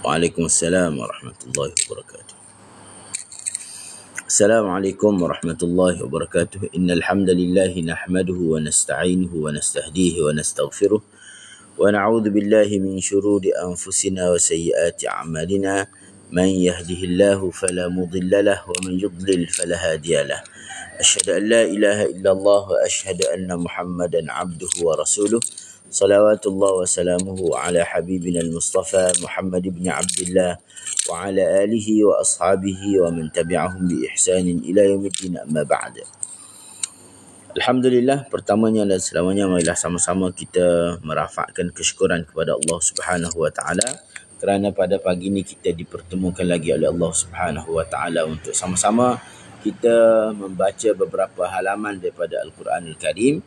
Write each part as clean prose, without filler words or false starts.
Waalaikumsalam warahmatullahi wabarakatuh. Assalamualaikum warahmatullahi wabarakatuh. Innal hamdalillah nahmaduhu wa nasta'inuhu wa nastahdihi wa nastaghfiruh wa na'udzu billahi min shururi anfusina wa sayyiati a'malina. Man yahdihillahu fala mudilla lahu wa man yudlil fala hadiya lahu. Asyhadu an la ilaha illallah wa asyhadu anna Muhammadan 'abduhu wa rasuluh. Salawatullah wa salamuhu ala habibina al-Mustafa Muhammad ibn Abdullah wa ala alihi wa ashabihi wa man tabi'ahum bi ihsanin ila yaumiddin, amma ba'd. Alhamdulillah, pertamanya dan selamanya marilah sama-sama kita merafakkan kesyukuran kepada Allah Subhanahu wa taala kerana pada pagi ini kita dipertemukan lagi oleh Allah Subhanahu wa taala untuk sama-sama kita membaca beberapa halaman daripada Al-Quranul Karim,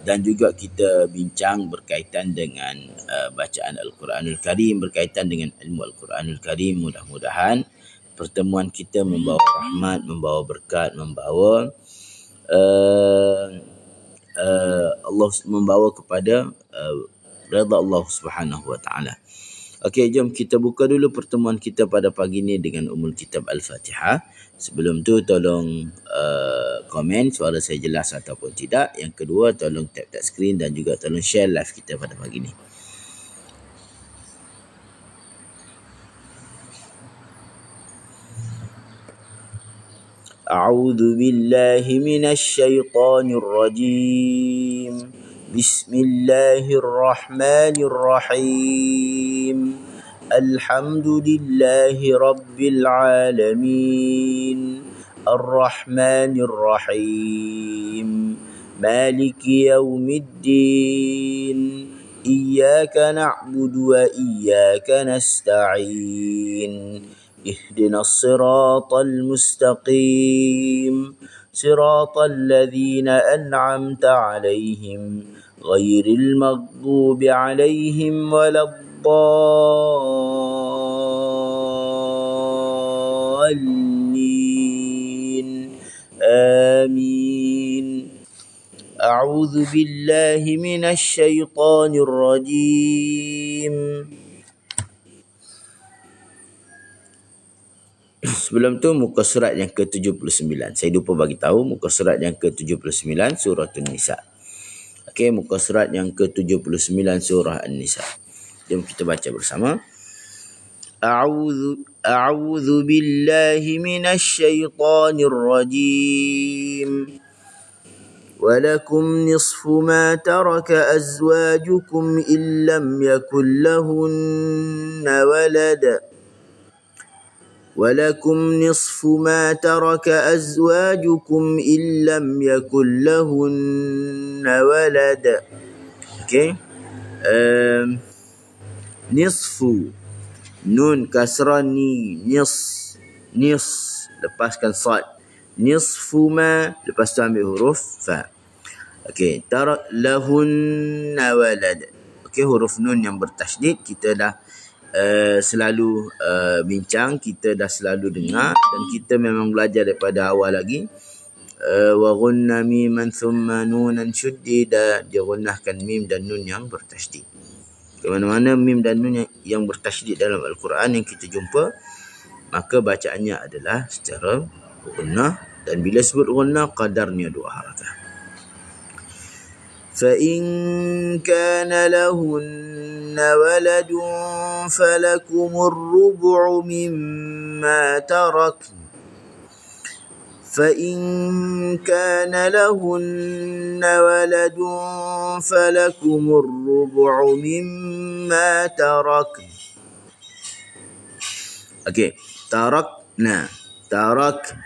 dan juga kita bincang berkaitan dengan bacaan Al-Quranul Karim, berkaitan dengan ilmu Al-Quranul Karim. Mudah-mudahan pertemuan kita membawa rahmat, membawa berkat, membawa Allah, membawa kepada redha Allah Subhanahu wa taala. Okey, jom kita buka dulu pertemuan kita pada pagi ini dengan Ummul Kitab Al-Fatihah. Sebelum tu tolong komen suara saya jelas ataupun tidak. Yang kedua, tolong tap skrin dan juga tolong share live kita pada pagi ini. A'udzu billahi minasy syaithanir rajim. Bismillahirrahmanirrahim. Alhamdulillahi rabbil alamin. Ar-Rahmanir Rahim. Maliki yaumiddin. Iyyaka na'budu wa iyyaka nasta'in. Ihdinas siratal mustaqim. Siratal ladzina an'amta 'alaihim ghairil maghdubi 'alaihim waladdallin. Amin. A'udzu billahi minasy syaithanir rajim. Sebelum tu muka surat yang ke-79. Saya lupa bagi tahu muka surat yang ke-79 surah An-Nisa. Okey, muka surat yang ke-79 surah An-Nisa. Jom kita baca bersama. A'udzu billahi minasy syaithanir rajim. Walakum nisfu ma taraka azwajukum illam yakul lahunna walad. ولكم نصف ما ترك أزواجكم إن لم يكن لهن ولد. Okay. Nisfu, nun kasrah ni, nis, lepaskan sad. Nisfu ma, lepas tu ambil huruf fa. Okay. Tarak lahunna walad. Okay, huruf nun yang bertasydid kita dah selalu bincang, kita dah selalu dengar dan kita memang belajar daripada awal lagi. Wa ghunna miman thumma nunan shuddida, dia gunnahkan mim dan nun yang bertasydid. Ke mana-mana mim dan nun yang bertasydid dalam Al-Quran yang kita jumpa, maka bacaannya adalah secara gunnah, dan bila sebut gunnah qadarnya 2 harakah. فإن كان لهن ولد فلكم الربع مما تركن. فإن كان لهن ولد فلكم الربع مما تركن. Okey, Nah, tarak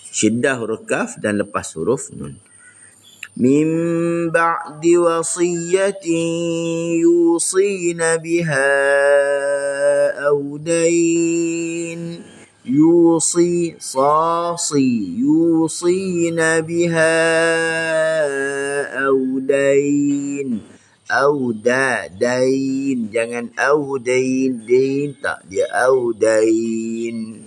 syiddah huruf kaf dan lepas huruf nun. Min ba'di wasiyatin yusina biha aw dain. Yusina biha aw dain. Dain, jangan dain tak, dia dain.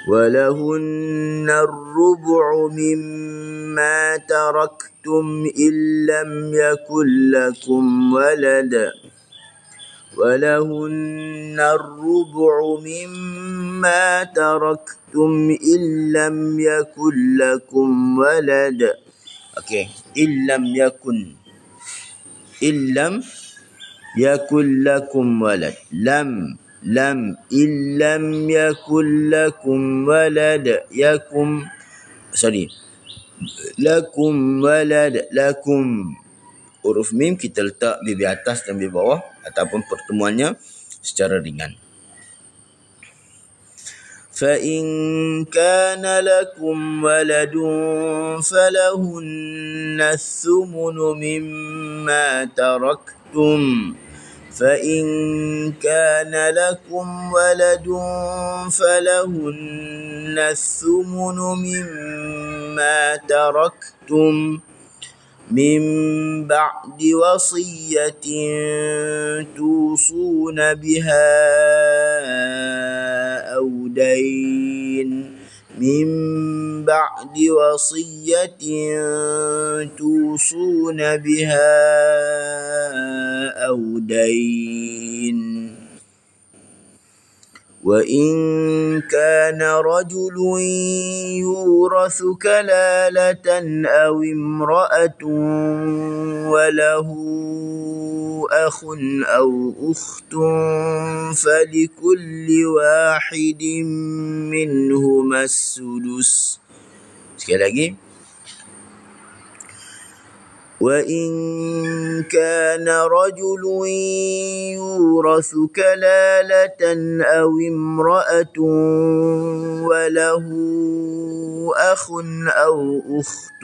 ولهن الربع مما تركتم إن لم يكن لكم ولد. ولهن الربع مما تركتم إن لم يكن لكم ولد. Okay, إن لم يكن لكم ولد. لم إن لم يكن لكم ولد. لكم ولد. لكم. Huruf mim kita letak bibir atas dan bibir bawah ataupun pertemuannya secara ringan. فَإِنْ كَانَ لَكُمْ وَلَدٌ فَلَهُنَّ الثُّمُنُ مِمَّا تَرَكْتُمْ. فَإِنْ كَانَ لَكُمْ وَلَدٌ فَلَهُنَّ الثُّمُنُ مِمَّا تَرَكْتُمْ مِنْ بَعْدِ وَصِيَّةٍ تُوصُونَ بِهَا أَوْ دَيْنٍ. مِنْ بَعْدِ وَصِيَّةٍ تُوصُونَ بِهَا أَوْ دَيْنٍ. وَإِنْ كَانَ رَجُلٌ يُورَثُ كَلَالَةً أَوْ امْرَأَةٌ وَلَهُ أَخٌ أَوْ أُخْتٌ فَلِكُلِّ وَاحِدٍ مِّنْهُمَا السُّدُسُ. Sekali lagi. وَإِنْ كَانَ رَجُلٌ يُورَثُ كَلَالَةً أَوْ امْرَأَةٌ وَلَهُ أَخٌ أَوْ أُخْتٌ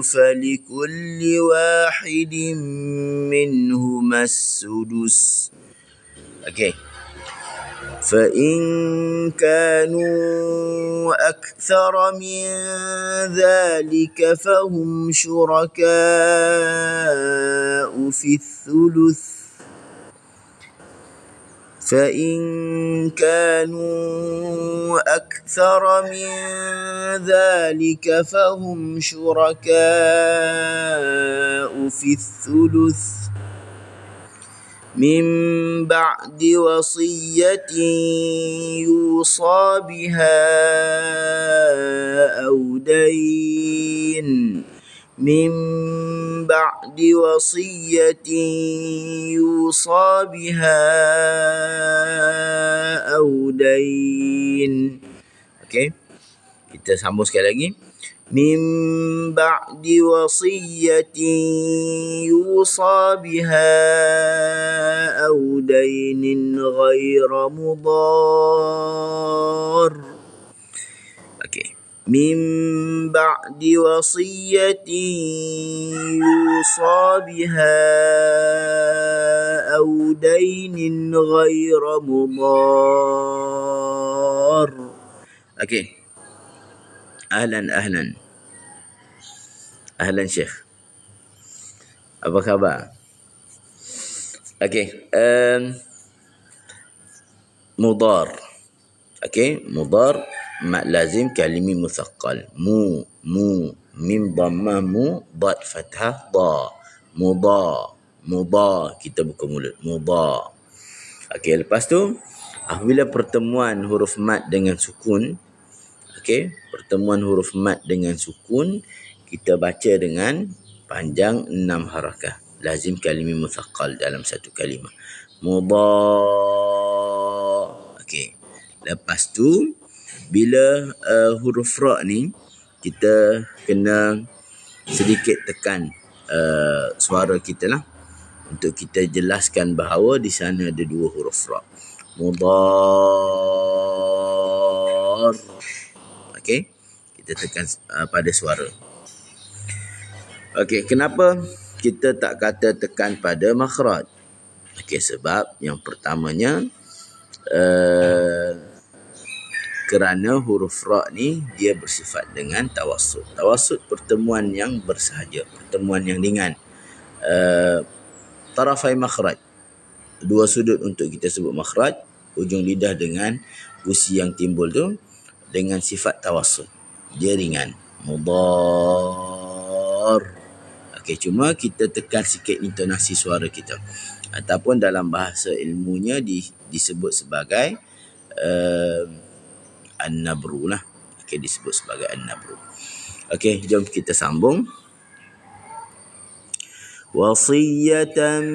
فَلِكُلِّ وَاحِدٍ مِّنْهُمَا السُّدُسُ. Okay. فَإِنْ كَانُوا أَكْثَرَ مِنْ ذَلِكَ فَهُمْ شُرَكَاءُ فِي الثُّلُثِ. فَإِنْ كَانُوا أَكْثَرَ مِنْ ذَلِكَ فَهُمْ شُرَكَاءُ فِي الثُّلُثِ مِنْ بَعْدِ وَصِيَّةٍ يُوصَى بِهَا أَوْ دَيْنٍ. مِنْ بَعْدِ وَصِيَّةٍ يُوصَى بِهَا أَوْ دَيْنٍ. Okay, kita sambung sekali lagi. مِنْ بَعْدِ وَصِيَّةٍ يُوصَى بِهَا أَوْ دَيْنٍ غَيْرَ مُضَارٍّ. Okay. مِنْ بَعْدِ وَصِيَّةٍ يُوصَى بِهَا أَوْ دَيْنٍ غَيْرَ مُضَارٍّ. Okay. Ahlan Syekh. Apa khabar? Okey, mudar. Okey, mudar mad lazim kalimi muthaqqal. Mim dhammah mu, dad fathah da. Mudha. Kita buka mulut. Mudha. Okey, lepas tu apabila pertemuan huruf mad dengan sukun, okey, pertemuan huruf mad dengan sukun, kita baca dengan panjang 6 harakah. Lazim kalimi muthaqqal dalam satu kalimah. Mudha. Okey. Lepas tu bila huruf ra ni kita kena sedikit tekan suara kita lah untuk kita jelaskan bahawa di sana ada dua huruf ra. Mudar. Okey, kita tekan pada suara. Okey, kenapa kita tak kata tekan pada makhraj? Okey, sebab yang pertamanya kerana huruf ra ni dia bersifat dengan tawassut. Tawassut pertemuan yang bersahaja, pertemuan yang ringan. Tarafai makhraj, dua sudut untuk kita sebut makhraj, hujung lidah dengan gusi yang timbul tu dengan sifat tawassut. Dia ringan. Mudar. Okey, cuma kita tekan sikit intonasi suara kita. Ataupun dalam bahasa ilmunya disebut sebagai an-nabru lah. Okey, disebut sebagai an-nabru. Okey, jom kita sambung. Wasiyatan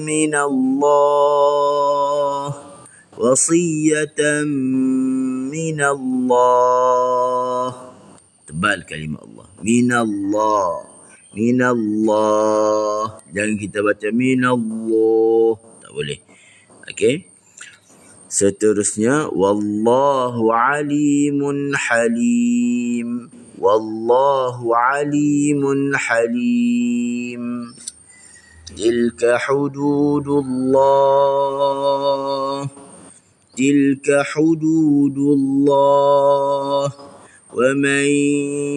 min Allah. Wasiyatan min Allah. Tebal kalimah Allah. Min Allah. Min Allah. Jangan kita baca min Allah. Tak boleh. Okey. Seterusnya, wallahu alimun halim. Wallahu alimun halim. Tilka hududullah. Tilka hududullah. ومن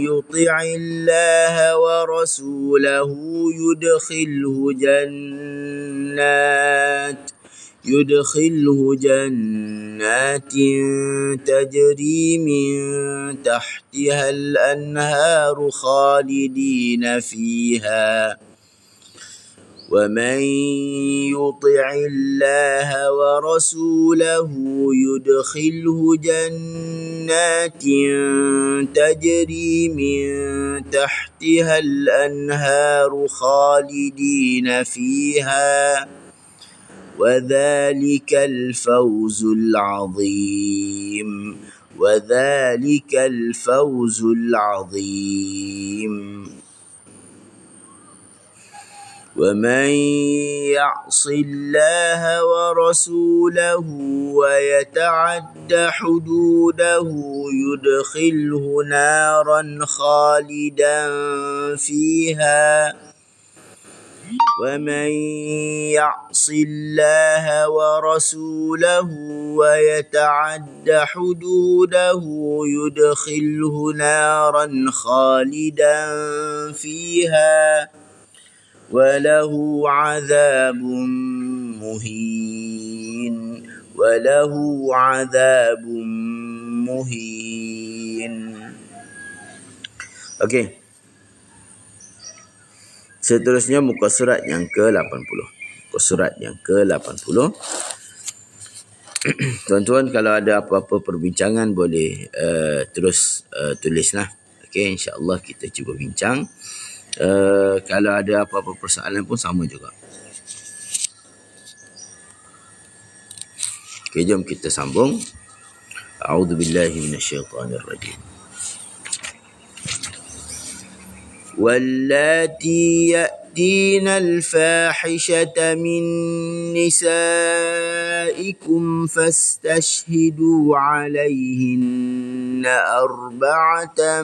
يطع الله ورسوله يدخله جنات تجري من تحتها الأنهار خالدين فيها. ومن يطع الله ورسوله يدخله جنات تجري من تحتها الأنهار خالدين فيها. وذلك الفوز العظيم. وذلك الفوز العظيم. ومن يعص الله ورسوله ويتعد حدوده يدخله نارا خالدا فيها. ومن يعص الله ورسوله ويتعد حدوده يدخله نارا خالدا فيها وله عذاب مهين. وله عذاب مهين. Okey. Seterusnya muka surat yang ke-80. Muka surat yang ke-80. Tuan-tuan kalau ada apa-apa perbincangan boleh terus tulislah. Okey, insya-Allah kita cuba bincang. Kalau ada apa-apa persoalan pun sama juga. Okey, jom kita sambung. A'udzubillahi minasyaitonirrajim. واللاتي يأتين الفاحشة من نسائكم فاستشهدوا عليهن 4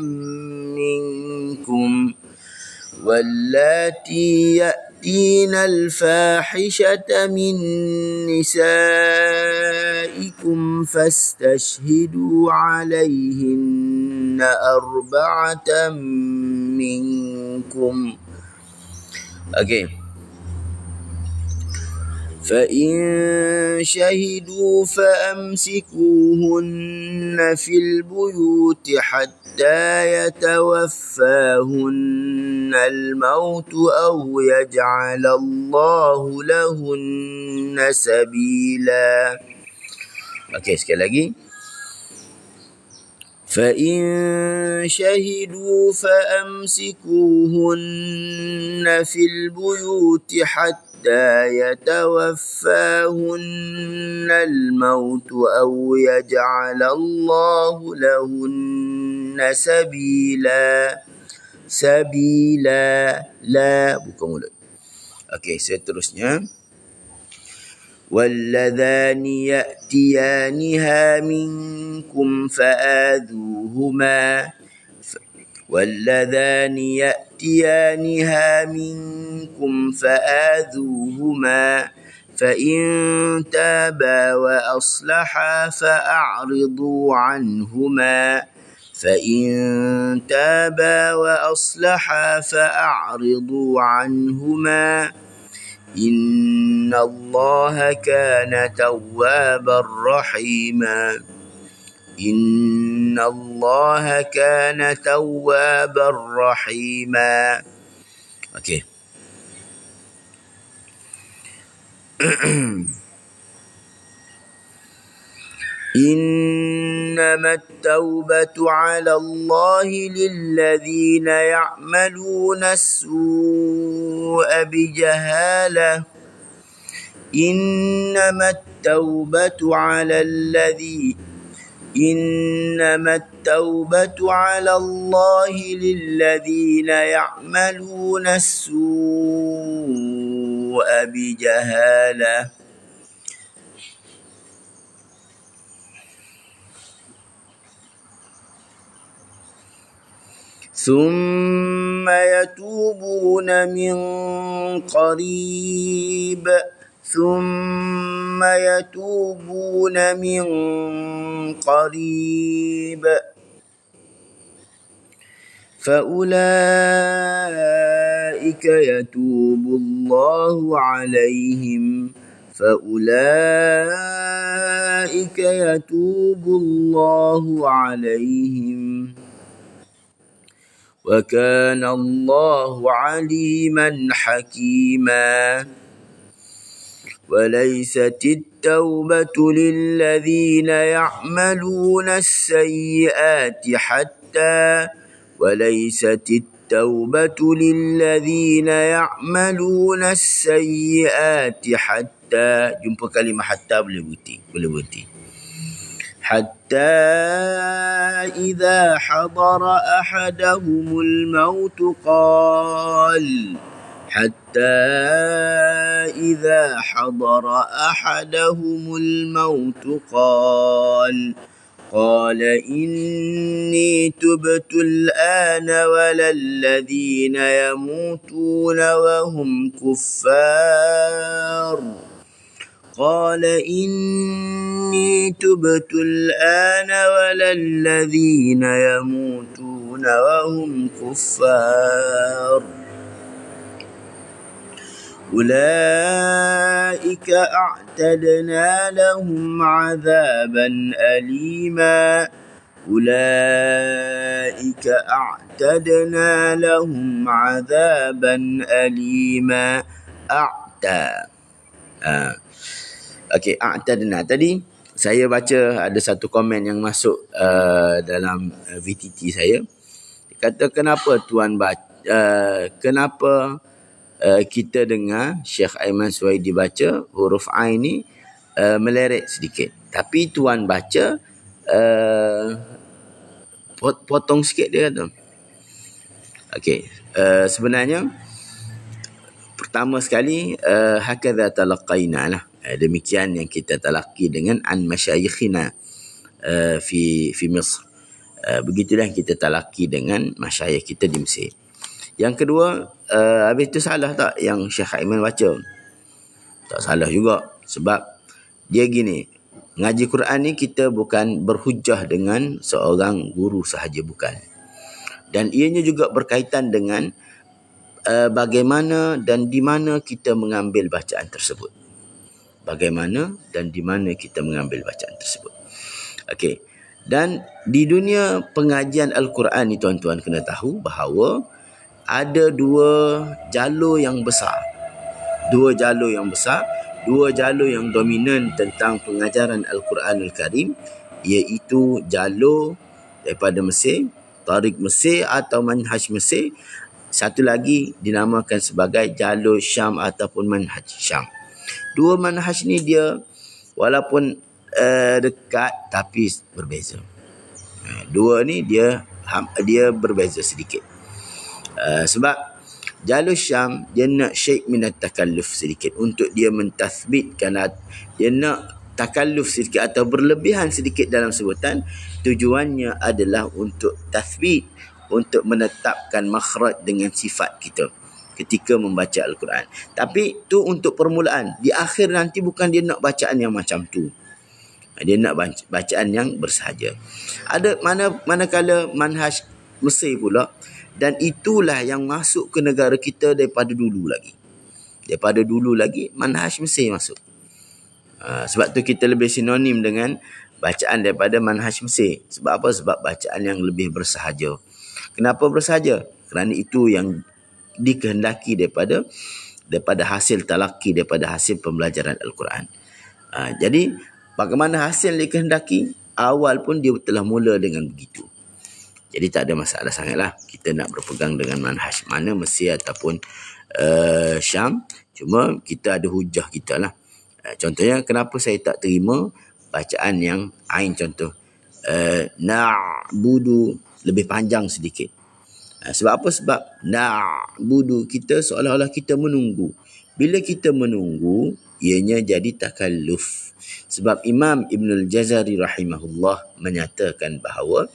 منكم. واللاتي يأتين الفاحشة من نسائكم فاستشهدوا عليهن 4 منكم. Okey. فإن شهدوا فأمسكوهن في البيوت حتى يتوفاهن الموت أو يجعل الله لهن سبيلا. Okey, sekali lagi. فإن شهدوا فأمسكوهن في البيوت حتى يتوفاهن الموت أو يجعل الله لهن سبيلا. سبيلا. لا bukan mulut. Okey, seterusnya. واللذان يأتيانها منكم فآذوهما واللذان يأتيانها منكم فآذوهما فإن تابا وأصلحا فأعرضوا عنهما إن الله كان توابا رحيما Okay. إنما التوبة على الله للذين يعملون السوء بجهالة إنما التوبة على الله للذين يعملون السوء بجهالة ثم يتوبون من قريب فأولئك يتوب الله عليهم وكان الله عليما حكيما وليست التوبة للذين يعملون السيئات حتى jumpa kalimah hatta boleh berhenti حتى إذا حضر أحدهم الموت قال إني تبت الآن ولا الذين يموتون وهم كفار أولئك أعتدنا لهم عذابا أليما Okey, a'tadna. Tadi saya baca ada satu komen yang masuk dalam VTT saya. Dia kata kenapa kita dengar Syekh Aiman Suhaidi baca huruf Ain ni meleret sedikit. Tapi tuan baca potong sikit dia kata. Okey, sebenarnya pertama sekali hakadha talaqaina lah. Demikian yang kita talaqi dengan an masyayikhina fi Mesir. Begitulah yang kita talaqi dengan masyayikh kita di Mesir. Yang kedua, habis tu salah tak yang Syekh Aiman baca? Tak salah juga. Sebab dia gini, ngaji Quran ni kita bukan berhujah dengan seorang guru sahaja, bukan. Dan ianya juga berkaitan dengan bagaimana dan di mana kita mengambil bacaan tersebut. Okey. Dan di dunia pengajian Al-Quran ni tuan-tuan kena tahu bahawa ada dua jalur yang besar. Dua jalur yang dominan tentang pengajaran Al-Quranul Karim, iaitu jalur daripada Mesir, Tariq Mesir atau manhaj Mesir. Satu lagi dinamakan sebagai jalur Syam ataupun manhaj Syam. Dua manhaj ni dia walaupun dekat tapi berbeza. Dua ni dia berbeza sedikit. Sebab Jalur Syam dia nak syai' minat takalluf sedikit untuk dia mentathbitkan, dia nak takalluf sedikit atau berlebihan sedikit dalam sebutan. Tujuannya adalah untuk tathbit, untuk menetapkan makhraj dengan sifat kita ketika membaca Al-Quran. Tapi tu untuk permulaan. Di akhir nanti bukan dia nak bacaan yang macam tu. Dia nak bacaan yang bersahaja. Ada manakala manhaj Mesir pula, dan itulah yang masuk ke negara kita daripada dulu lagi. Daripada dulu lagi manhaj Mesir masuk. Sebab tu kita lebih sinonim dengan bacaan daripada manhaj Mesir. Sebab apa? Sebab bacaan yang lebih bersahaja. Kenapa bersahaja? Kerana itu yang dikehendaki daripada hasil talaki, daripada hasil pembelajaran Al-Quran. Jadi bagaimana hasil yang dikehendaki, awal pun dia telah mula dengan begitu. Jadi tak ada masalah sangatlah kita nak berpegang dengan manhaj mana Mesir ataupun Syam. Cuma kita ada hujah kita lah. Contohnya kenapa saya tak terima bacaan yang ain, contoh na'budu lebih panjang sedikit. Sebab apa? Sebab na'budu kita seolah-olah kita menunggu. Bila kita menunggu, ianya jadi takalluf. Sebab Imam Ibnul Jazari rahimahullah menyatakan bahawa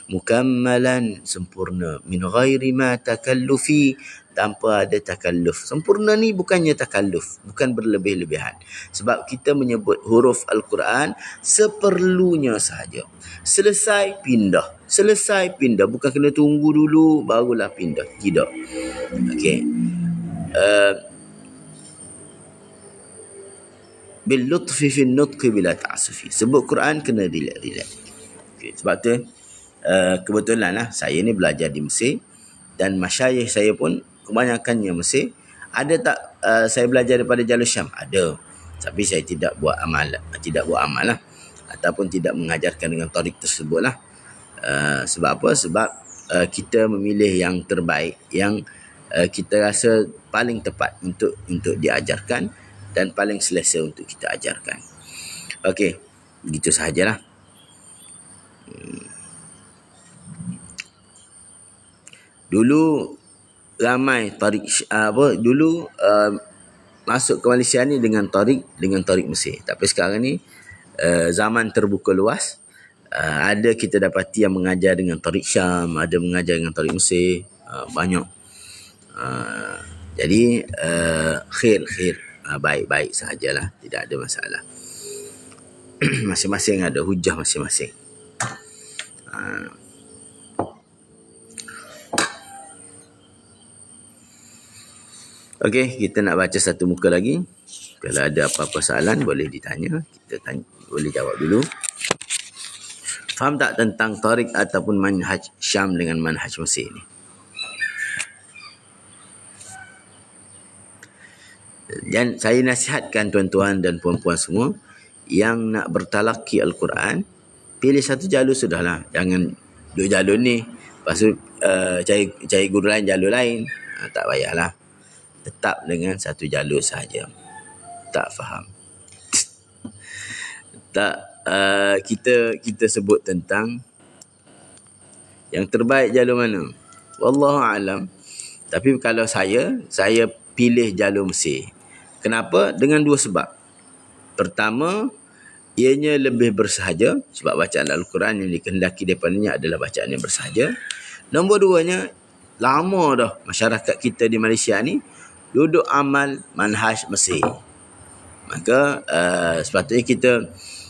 mukammalan, sempurna, min ghairi ma takallufi, tanpa ada takalluf. Sempurna ni bukannya takalluf, bukan berlebih-lebihan. Sebab kita menyebut huruf Al-Quran seperlunya sahaja. Selesai pindah, selesai pindah, bukan kena tunggu dulu barulah pindah. Tidak. Okey. Bil lutfi fi nutqi bila ta'asufi. Sebut Quran kena relax. Okay, sebab tu kebetulan lah saya ni belajar di Mesir, dan masyayikh saya pun kebanyakannya Mesir. Ada tak saya belajar daripada Jalur Syam? Ada. Tapi saya tidak buat amal lah, ataupun tidak mengajarkan dengan tarik tersebut lah. Sebab apa? Sebab kita memilih yang terbaik, yang kita rasa paling tepat untuk diajarkan dan paling selesa untuk kita ajarkan. Okey, begitu sahajalah. Dulu ramai tarik masuk ke Malaysia ni dengan tarik Mesir. Tapi sekarang ni zaman terbuka luas. Ada kita dapati yang mengajar dengan tarik Syam, ada mengajar dengan tarik Mesir, banyak. Jadi khair, baik-baik sahajalah, tidak ada masalah. Masing-masing ada hujah masing-masing. Okey, kita nak baca satu muka lagi. Kalau ada apa-apa soalan boleh ditanya, kita boleh jawab dulu. Faham tak tentang tarik ataupun manhaj Syam dengan manhaj Mesir ni? Dan saya nasihatkan tuan-tuan dan puan-puan semua yang nak bertalaki Al-Quran, pilih satu jalur sudahlah. Jangan dua jalur ni, lepas tu cari guru lain jalur lain. Tak payahlah. Tetap dengan satu jalur sahaja. Tak faham. Tak, kita sebut tentang yang terbaik jalur mana. Wallahu alam. Tapi kalau saya pilih jalur Mesir. Kenapa? Dengan dua sebab. Pertama, ianya lebih bersahaja, sebab bacaan Al-Quran yang dikehendaki daripadanya adalah bacaan yang bersahaja. Nombor duanya, lama dah masyarakat kita di Malaysia ni duduk amal manhaj Mesir. Maka sepatutnya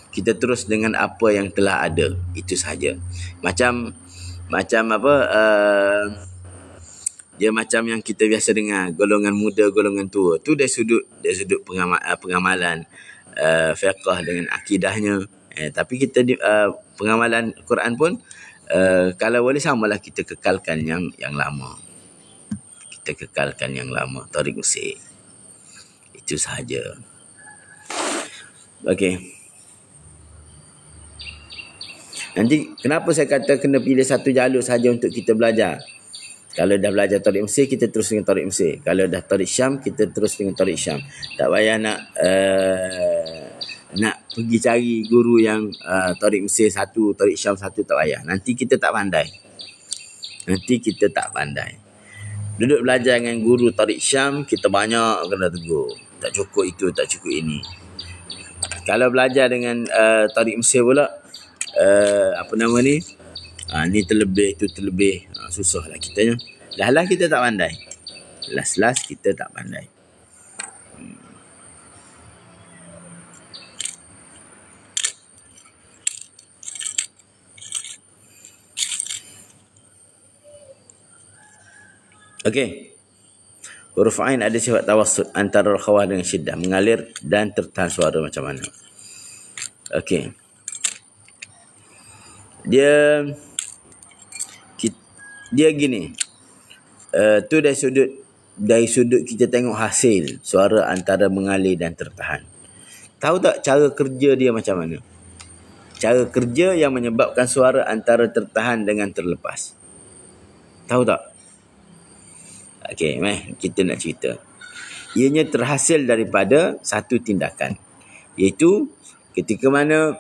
kita terus dengan apa yang telah ada. Itu sahaja. Macam apa, dia macam yang kita biasa dengar, golongan muda, golongan tua. Tu dari sudut pengamalan fiqh dengan akidahnya. Tapi kita pengamalan Quran pun kalau boleh samalah, kita kekalkan yang lama. Kita kekalkan yang lama, tarik Mesir. Itu sahaja. Okey. Nanti kenapa saya kata kena pilih satu jalur saja untuk kita belajar? Kalau dah belajar tarik Mesir, kita terus dengan tarik Mesir. Kalau dah tarik Syam, kita terus dengan tarik Syam. Tak payah nak pergi cari guru yang tarik Mesir satu, tarik Syam satu, tak payah. Nanti kita tak pandai. Duduk belajar dengan guru Tariq Syam, kita banyak kena tegur. Tak cukup itu, tak cukup ini. Kalau belajar dengan Tariq Mesir pula, apa nama ni? Ni terlebih, tu terlebih. Susahlah kitanya. Lah kita tak pandai. Las kita tak pandai. Okey. Huruf Ain ada sifat tawassut antara khawah dengan syiddah, mengalir dan tertahan suara macam mana. Okey. Dia gini. Tu dari sudut kita tengok hasil suara antara mengalir dan tertahan. Tahu tak cara kerja dia macam mana? Cara kerja yang menyebabkan suara antara tertahan dengan terlepas. Tahu tak? Okey, kita nak cerita. Ianya terhasil daripada satu tindakan. Iaitu ketika mana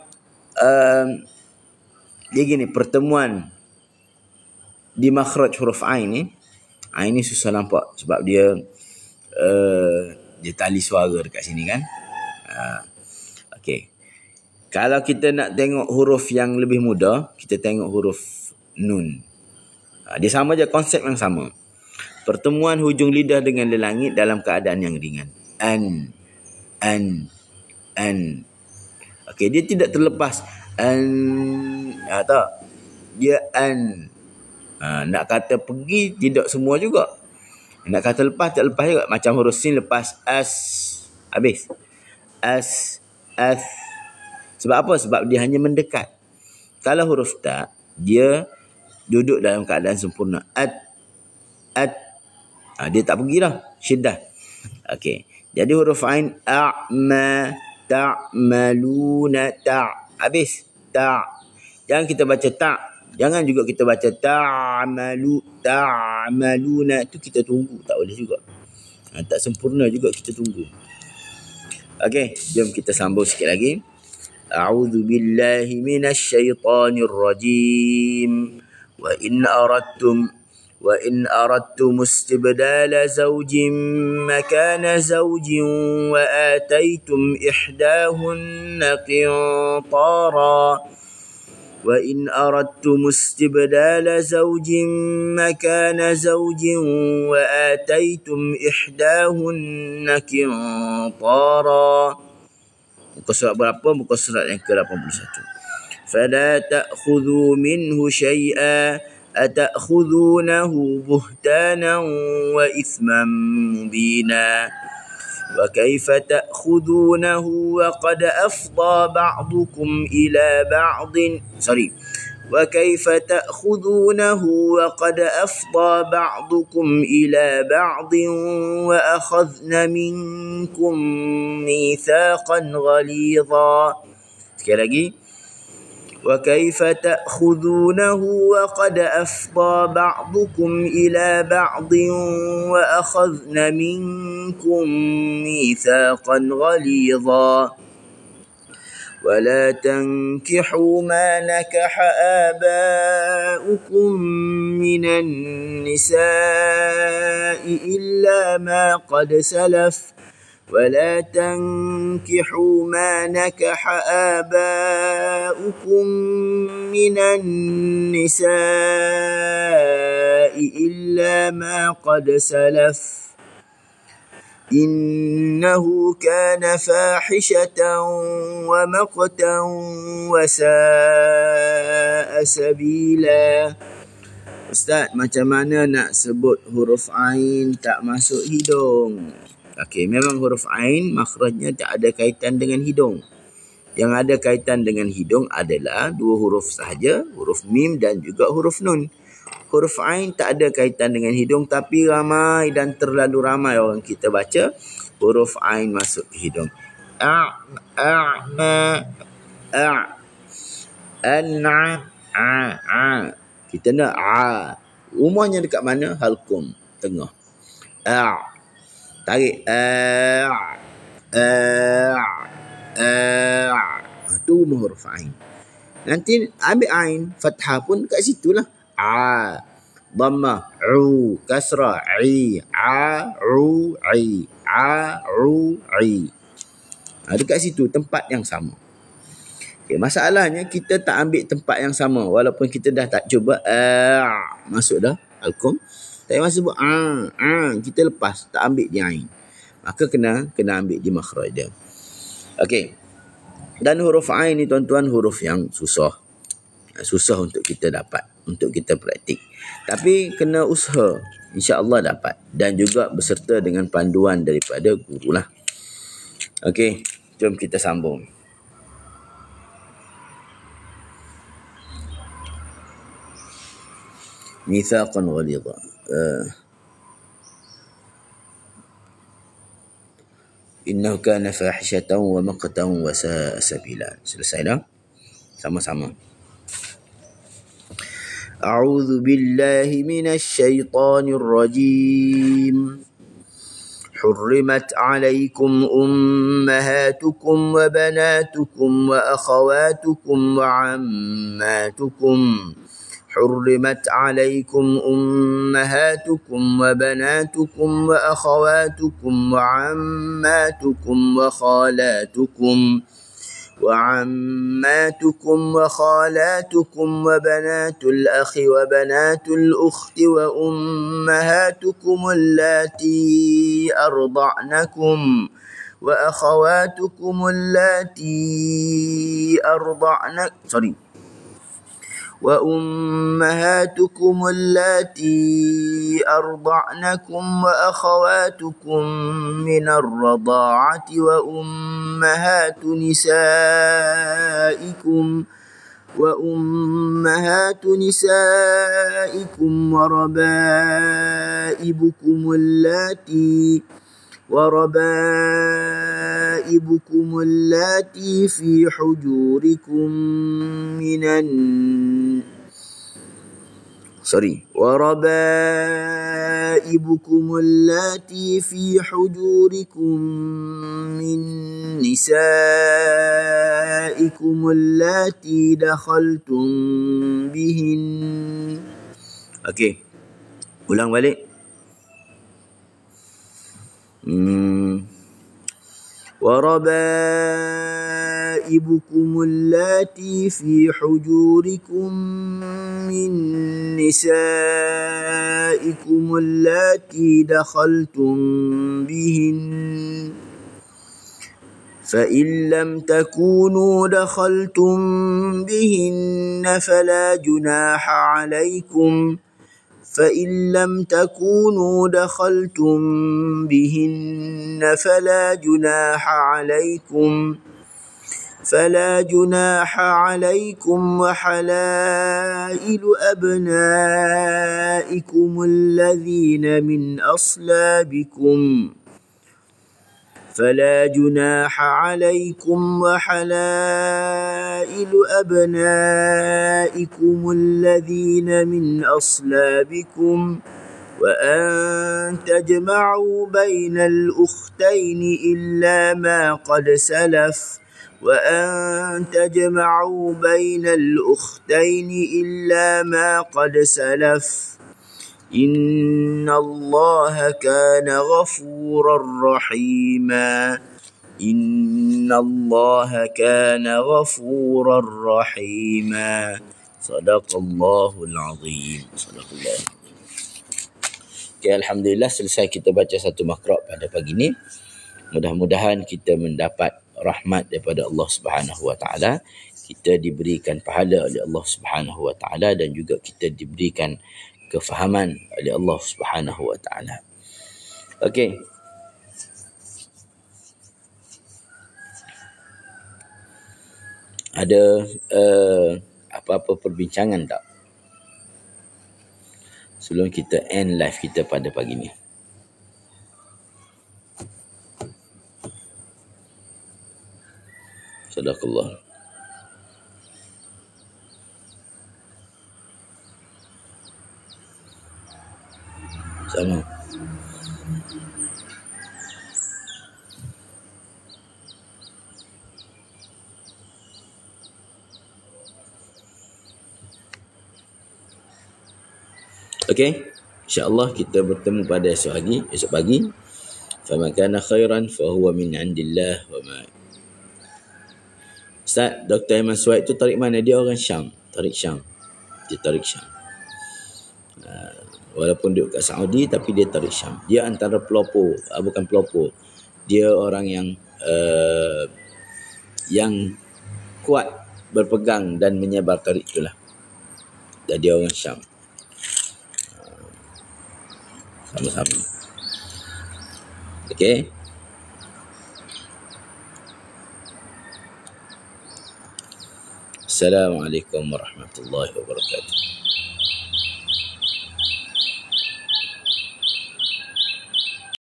dia gini, pertemuan di makhraj huruf Ain ni. Ain ni susah nampak sebab dia tali suara dekat sini kan. Okey. Kalau kita nak tengok huruf yang lebih mudah, kita tengok huruf Nun. Dia sama je, konsep yang sama. Pertemuan hujung lidah dengan lelangit dalam keadaan yang ringan. An. Okey, dia tidak terlepas. Tak. Dia an. Nak kata pergi, tidak semua juga. Nak kata lepas, tak lepas juga. Macam huruf Sin lepas as. Habis. As. Sebab apa? Sebab dia hanya mendekat. Kalau huruf Ta, dia duduk dalam keadaan sempurna. At. Dia tak pergi dah. Syiddah. Okey. Jadi huruf Ain. A'ma. Ta'maluna. Ta'. Habis. Ta'. Jangan kita baca ta'. Jangan juga kita baca ta'maluna. Itu kita tunggu. Tak boleh juga. Tak sempurna juga kita tunggu. Okey. Jom kita sambung sikit lagi. A'udzu billahi minasyaitonir rajim. وإن أردتم استبدال زوج مكان زوج وآتيتم إحداهن قنطارا وإن أردتم استبدال زوج مكان زوج وآتيتم إحداهن قنطارا. Muka surat berapa? Muka surat yang ke-81. فلا تأخذوا منه شيئا أتأخذونه بهتانا وإثما مبينا وكيف تأخذونه وقد أفضى بعضكم إلى بعض وكيف تأخذونه وقد أفضى بعضكم إلى بعض وأخذن منكم ميثاقا غليظا. Sekali lagi. وكيف تأخذونه وقد أفضى بعضكم إلى بعض وأخذن منكم ميثاقا غليظا ولا تنكحوا ما نكح آباؤكم من النساء إلا ما قد سلف ولا تنكحوا ما نكح آباؤكم من النساء إلا ما قد سلف إنه كان فاحشة ومقتا وساء سبيلا. Ustaz, macam mana nak sebut huruf Ain tak masuk hidung? Okey, memang huruf Ain makhrajnya tak ada kaitan dengan hidung. Yang ada kaitan dengan hidung adalah dua huruf sahaja, huruf Mim dan juga huruf Nun. Huruf Ain tak ada kaitan dengan hidung, tapi ramai dan terlalu ramai orang kita baca huruf Ain masuk ke hidung. Kita nak rumahnya dekat mana? Halkum, tengah. Tarik. Itu huruf Ain. Nanti ambil Ain, fathah pun kat situ lah. dhammah, u, kasrah, i, a, u, i, a, u, i. Dekat situ tempat yang sama. Okay, masalahnya kita tak ambil tempat yang sama walaupun kita dah tak cuba masuk dah alkum. Tapi masa sebut kita lepas tak ambil dia ain. Maka kena ambil di makhraj dia. Okey. Dan huruf ain ni tuan-tuan huruf yang susah. Susah untuk kita dapat, untuk kita praktik. Tapi kena usaha, insya-Allah dapat, dan juga beserta dengan panduan daripada guru lah. Okey, jom kita sambung. Mitsaqan ghalidha. Innahu kana fahishatan wa maqtan wa sa'a sabila. Selesai dah? Sama-sama. A'udzu billahi minasy syaithanir rajim. حرمت عليكم أمهاتكم وبناتكم وأخواتكم وعماتكم حرمت عليكم أمهاتكم وبناتكم وأخواتكم وعماتكم وخالاتكم وبنات الأخ وبنات الأخت وأمهاتكم اللاتي أرضعنكم وأخواتكم وأمهاتكم اللاتي أرضعنكم وأخواتكم من الرضاعة وأمهات نسائكم وربائبكم اللاتي في حجوركم من نسائكم اللاتي دخلتم بهن. Okey, ulang balik. وربائبكم اللاتي في حجوركم من نسائكم اللاتي دخلتم بهن فإن لم تكونوا دخلتم بهن فلا جناح عليكم وحلائل أبنائكم الذين من أصلابكم وأن تجمعوا بين الأختين إلا ما قد سلف إن الله كان غفورا رحيما. صدق الله العظيم. Okay, Alhamdulillah selesai kita baca satu makhraj pada pagi ini. Mudah-mudahan kita mendapat rahmat daripada Allah Subhanahu Wa Taala. Kita diberikan pahala oleh Allah Subhanahu Wa Taala dan juga kita diberikan kefahaman oleh Allah Subhanahu Wa Taala. Okey. Ada apa-apa perbincangan tak sebelum kita end live kita pada pagi ni? Sadaqallah. Sama. Okey, insya-Allah kita bertemu pada esok pagi. Faman kana khairan fa huwa min indillah wa ma. Ustaz, Dr. Iman Suhaib tu tarik mana? Dia orang Syam, tarik Syam. Dia tarik Syam. Walaupun duduk kat Saudi tapi dia tarik Syam. Dia antara pelopor, bukan pelopor. Dia orang yang kuat berpegang dan menyebar tarik itulah. Dan dia orang Syam. Sama-sama. Okey. Assalamualaikum warahmatullahi wabarakatuh.